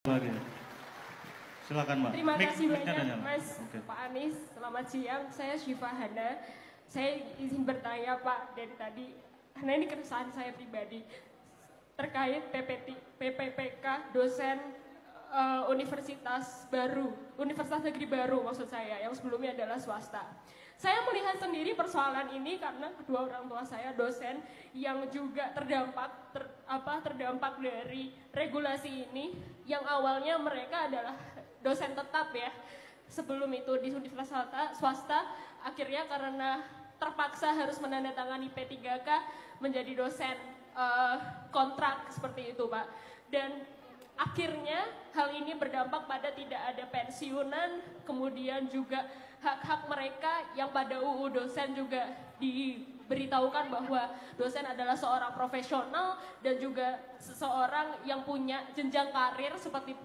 Lagi. Silakan Mbak. Terima kasih banyak nyala. Mas Pak Anies. Selamat siang, saya Syifa Hana. Saya izin bertanya Pak dari tadi, karena ini keresahan saya pribadi terkait PPPK dosen Universitas Negeri Baru maksud saya, yang sebelumnya adalah swasta. Saya melihat sendiri persoalan ini karena kedua orang tua saya dosen yang juga terdampak dari regulasi ini, yang awalnya mereka adalah dosen tetap ya. Sebelum itu di universitas swasta, akhirnya karena terpaksa harus menandatangani P3K menjadi dosen kontrak seperti itu Pak. Dan akhirnya hal ini berdampak pada tidak ada pensiunan, kemudian juga hak-hak mereka yang pada UU dosen juga diberitahukan bahwa dosen adalah seorang profesional dan juga seseorang yang punya jenjang karir seperti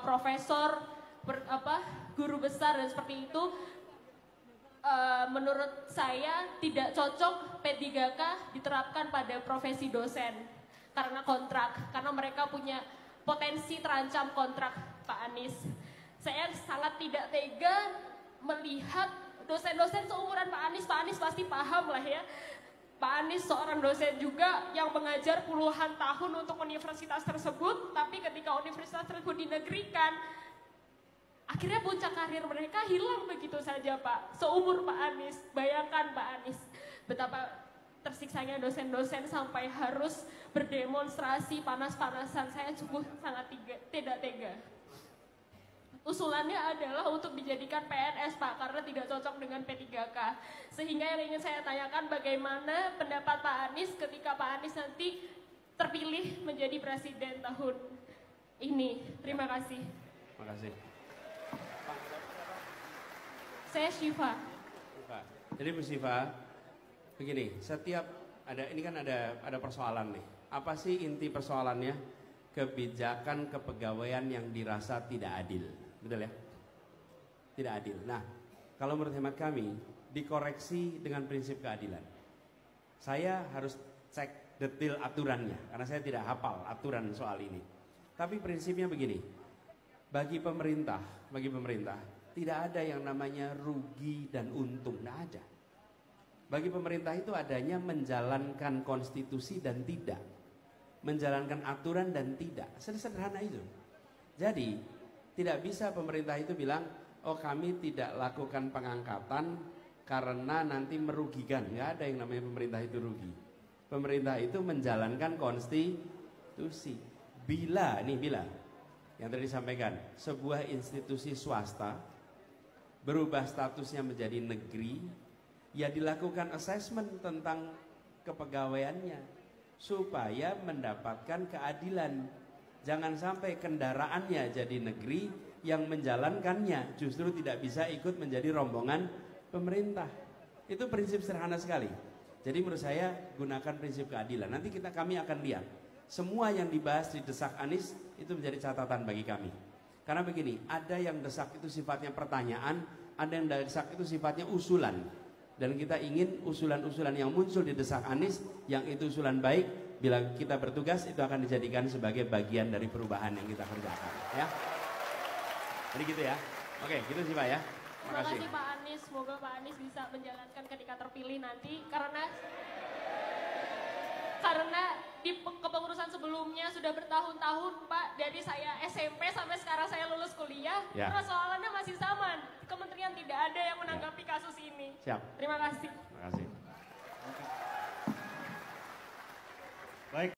profesor, guru besar dan seperti itu. Menurut saya tidak cocok P3K diterapkan pada profesi dosen karena kontrak, karena mereka punya potensi terancam kontrak Pak Anies. Saya sangat tidak tega melihat dosen-dosen seumuran Pak Anies pasti paham lah ya. Pak Anies seorang dosen juga yang mengajar puluhan tahun untuk universitas tersebut, tapi ketika universitas tersebut dinegrikan, akhirnya puncak karir mereka hilang begitu saja Pak. Seumur Pak Anies, bayangkan Pak Anies betapa tersiksanya dosen-dosen sampai harus berdemonstrasi panas-panasan. Saya sungguh sangat tidak tega. Usulannya adalah untuk dijadikan PNS Pak, karena tidak cocok dengan P3K. Sehingga yang ingin saya tanyakan, bagaimana pendapat Pak Anies ketika Pak Anies nanti terpilih menjadi presiden tahun ini. Terima kasih. Terima kasih. Saya Syifa. Jadi Bu Syifa, begini, setiap ini kan ada persoalan nih. Apa sih inti persoalannya? Kebijakan kepegawaian yang dirasa tidak adil. Betul ya? Tidak adil. Nah, kalau menurut hemat kami, dikoreksi dengan prinsip keadilan. Saya harus cek detail aturannya, karena saya tidak hafal aturan soal ini. Tapi prinsipnya begini, bagi pemerintah, tidak ada yang namanya rugi dan untung, tidak ada. Bagi pemerintah itu adanya menjalankan konstitusi dan tidak, menjalankan aturan dan tidak, sederhana itu. Jadi tidak bisa pemerintah itu bilang, oh kami tidak lakukan pengangkatan karena nanti merugikan. Nggak ada yang namanya pemerintah itu rugi. Pemerintah itu menjalankan konstitusi. Bila yang tadi disampaikan, sebuah institusi swasta berubah statusnya menjadi negeri, ya dilakukan assessment tentang kepegawaiannya supaya mendapatkan keadilan. Jangan sampai kendaraannya jadi negeri, yang menjalankannya justru tidak bisa ikut menjadi rombongan pemerintah. Itu prinsip sederhana sekali. Jadi menurut saya gunakan prinsip keadilan. Nanti kami akan lihat semua yang dibahas di desak Anies itu menjadi catatan bagi kami. Karena begini, ada yang desak itu sifatnya pertanyaan, ada yang desak itu sifatnya usulan. Dan kita ingin usulan-usulan yang muncul di desak Anies, yang itu usulan baik, bila kita bertugas itu akan dijadikan sebagai bagian dari perubahan yang kita kerjakan, ya. Jadi gitu ya. Oke, gitu sih Pak ya. Terima kasih Pak Anies. Semoga Pak Anies bisa menjalankan ketika terpilih nanti, karena di kepengurusan sebelumnya sudah bertahun-tahun Pak, dari saya SMP sampai sekarang saya lulus kuliah, ya. Persoalannya masih sama. Kementerian tidak ada yang menanggapi kasus ini. Siap. Terima kasih. Terima kasih.